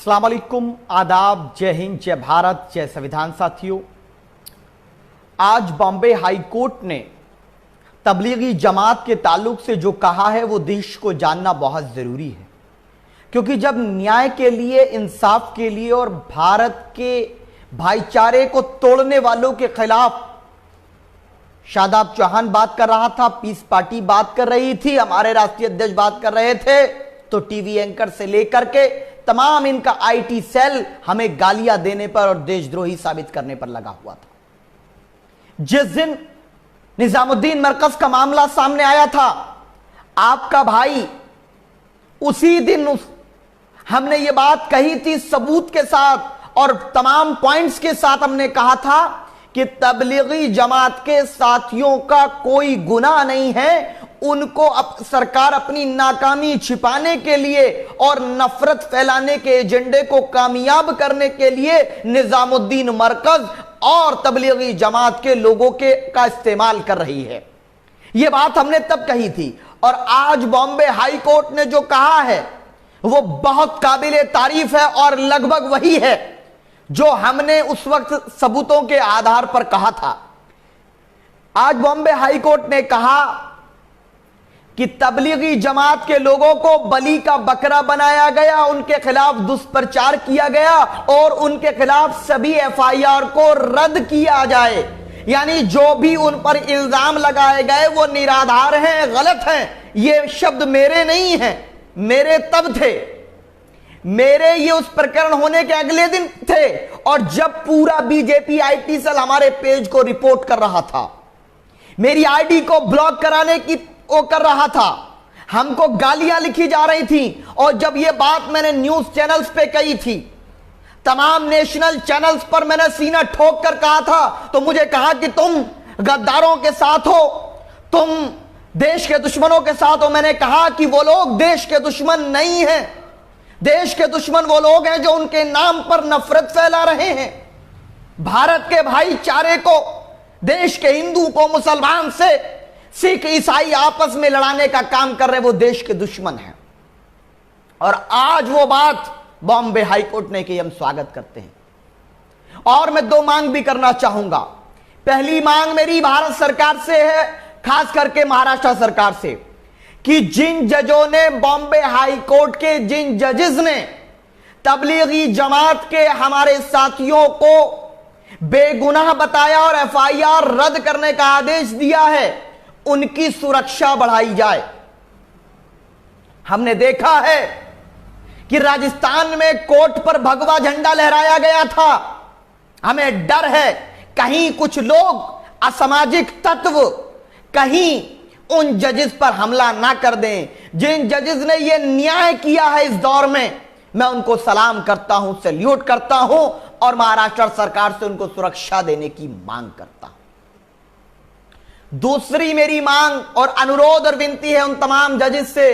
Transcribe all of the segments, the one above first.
अस्सलाम वालेकुम, आदाब, जय हिंद, जय भारत, जय संविधान। साथियों, आज बॉम्बे हाई कोर्ट ने तबलीगी जमात के ताल्लुक से जो कहा है वो देश को जानना बहुत जरूरी है, क्योंकि जब न्याय के लिए, इंसाफ के लिए और भारत के भाईचारे को तोड़ने वालों के खिलाफ शादाब चौहान बात कर रहा था, पीस पार्टी बात कर रही थी, हमारे राष्ट्रीय अध्यक्ष बात कर रहे थे, तो टीवी एंकर से लेकर के तमाम इनका आईटी सेल हमें गालियां देने पर और देशद्रोही साबित करने पर लगा हुआ था। जिस दिन निजामुद्दीन मरकज का मामला सामने आया था, आपका भाई उसी दिन हमने ये बात कही थी सबूत के साथ और तमाम पॉइंट्स के साथ। हमने कहा था कि तबलीगी जमात के साथियों का कोई गुनाह नहीं है, उनको सरकार अपनी नाकामी छिपाने के लिए और नफरत फैलाने के एजेंडे को कामयाब करने के लिए निजामुद्दीन मरकज और तबलीगी जमात के लोगों का इस्तेमाल कर रही है। यह बात हमने तब कही थी और आज बॉम्बे हाई कोर्ट ने जो कहा है वो बहुत काबिले तारीफ है और लगभग वही है जो हमने उस वक्त सबूतों के आधार पर कहा था। आज बॉम्बे हाई कोर्ट ने कहा कि तबलीगी जमात के लोगों को बलि का बकरा बनाया गया, उनके खिलाफ दुष्प्रचार किया गया और उनके खिलाफ सभी एफआईआर को रद्द किया जाए। यानी जो भी उन पर इल्जाम लगाए गए वो निराधार हैं, गलत हैं। ये शब्द मेरे नहीं हैं, मेरे तब थे, मेरे ये उस प्रकरण होने के अगले दिन थे और जब पूरा बीजेपी आईटी सेल हमारे पेज को रिपोर्ट कर रहा था, मेरी आईडी को ब्लॉक कराने की वो कर रहा था, हमको गालियां लिखी जा रही थी और जब ये बात मैंने न्यूज चैनल्स पे कही थी, तमाम नेशनल चैनल्स पर मैंने सीना ठोक कर कहा था, तो मुझे कहा कि तुम गद्दारों के साथ हो, तुम देश के दुश्मनों के साथ हो। मैंने कहा कि वो लोग देश के दुश्मन नहीं हैं, देश के दुश्मन वो लोग हैं जो उनके नाम पर नफरत फैला रहे हैं, भारत के भाईचारे को, देश के हिंदू को मुसलमान से, सिख ईसाई आपस में लड़ाने का काम कर रहे, वो देश के दुश्मन हैं। और आज वो बात बॉम्बे हाई कोर्ट ने की, हम स्वागत करते हैं। और मैं दो मांग भी करना चाहूंगा। पहली मांग मेरी भारत सरकार से है, खास करके महाराष्ट्र सरकार से, कि जिन जजों ने, बॉम्बे हाई कोर्ट के जिन जजेस ने तबलीगी जमात के हमारे साथियों को बेगुनाह बताया और एफआईआर रद्द करने का आदेश दिया है, उनकी सुरक्षा बढ़ाई जाए। हमने देखा है कि राजस्थान में कोर्ट पर भगवा झंडा लहराया गया था। हमें डर है कहीं कुछ लोग, असामाजिक तत्व कहीं उन जजेस पर हमला ना कर दें। जिन जजेस ने यह न्याय किया है इस दौर में, मैं उनको सलाम करता हूं, सैल्यूट करता हूं और महाराष्ट्र सरकार से उनको सुरक्षा देने की मांग करता हूं। दूसरी मेरी मांग और अनुरोध और विनती है उन तमाम जजेस से,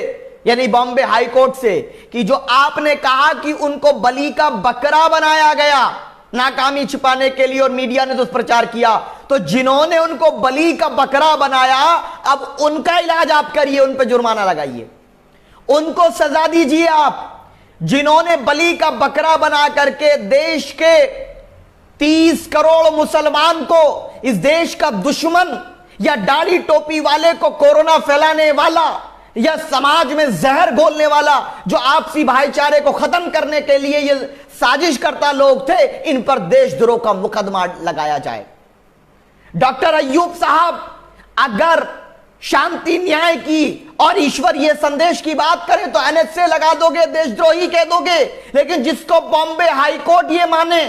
यानी बॉम्बे हाई कोर्ट से, कि जो आपने कहा कि उनको बलि का बकरा बनाया गया नाकामी छिपाने के लिए और मीडिया ने दुष्प्रचार किया, तो जिन्होंने उनको बलि का बकरा बनाया, अब उनका इलाज आप करिए, उन पर जुर्माना लगाइए, उनको सजा दीजिए। आप जिन्होंने बलि का बकरा बना करके देश के 30 करोड़ मुसलमान को, इस देश का दुश्मन या दाढ़ी टोपी वाले को, कोरोना फैलाने वाला या समाज में जहर घोलने वाला, जो आपसी भाईचारे को खत्म करने के लिए ये साजिश करता लोग थे, इन पर देशद्रोह का मुकदमा लगाया जाए। डॉक्टर अय्यूब साहब अगर शांति, न्याय की और ईश्वर ये संदेश की बात करें तो एनएचए लगा दोगे, देशद्रोही कह दोगे। लेकिन जिसको बॉम्बे हाई कोर्ट ये माने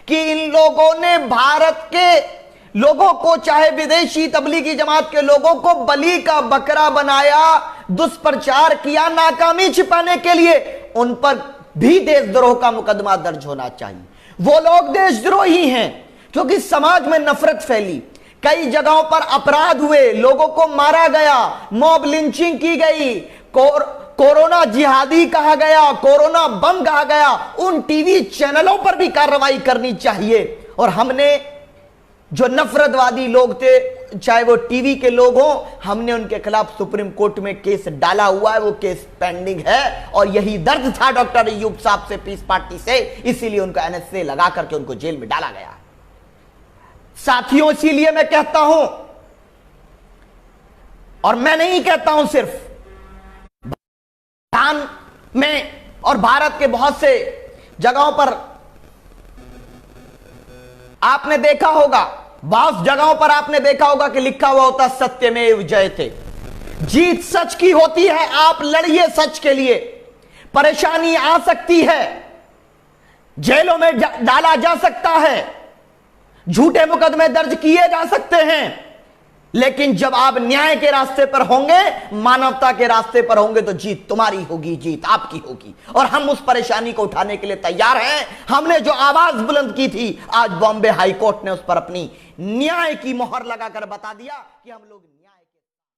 कि इन लोगों ने भारत के लोगों को, चाहे विदेशी तबलीगी जमात के लोगों को बलि का बकरा बनाया, दुष्प्रचार किया नाकामी छिपाने के लिए, उन पर भी देशद्रोह का मुकदमा दर्ज होना चाहिए। वो लोग देशद्रोही हैं क्योंकि समाज में नफरत फैली, कई जगहों पर अपराध हुए, लोगों को मारा गया, मॉब लिंचिंग की गई, कोरोना जिहादी कहा गया, कोरोना बम कहा गया। उन टीवी चैनलों पर भी कार्रवाई करनी चाहिए और हमने जो नफरतवादी लोग थे चाहे वो टीवी के लोग हों, हमने उनके खिलाफ सुप्रीम कोर्ट में केस डाला हुआ है, वो केस पेंडिंग है और यही दर्द था डॉक्टर अय्यूब साहब से, पीस पार्टी से, इसीलिए उनको एनएसए लगा करके उनको जेल में डाला गया। साथियों, इसीलिए मैं कहता हूं, और मैं नहीं कहता हूं सिर्फ, भारत में और भारत के बहुत से जगहों पर आपने देखा होगा, बहुत जगहों पर आपने देखा होगा कि लिखा हुआ होता सत्यमेव जयते। जीत सच की होती है, आप लड़िए सच के लिए। परेशानी आ सकती है, जेलों में डाला जा सकता है, झूठे मुकदमे दर्ज किए जा सकते हैं, लेकिन जब आप न्याय के रास्ते पर होंगे, मानवता के रास्ते पर होंगे, तो जीत तुम्हारी होगी, जीत आपकी होगी। और हम उस परेशानी को उठाने के लिए तैयार हैं। हमने जो आवाज बुलंद की थी, आज बॉम्बे हाई कोर्ट ने उस पर अपनी न्याय की मोहर लगाकर बता दिया कि हम लोग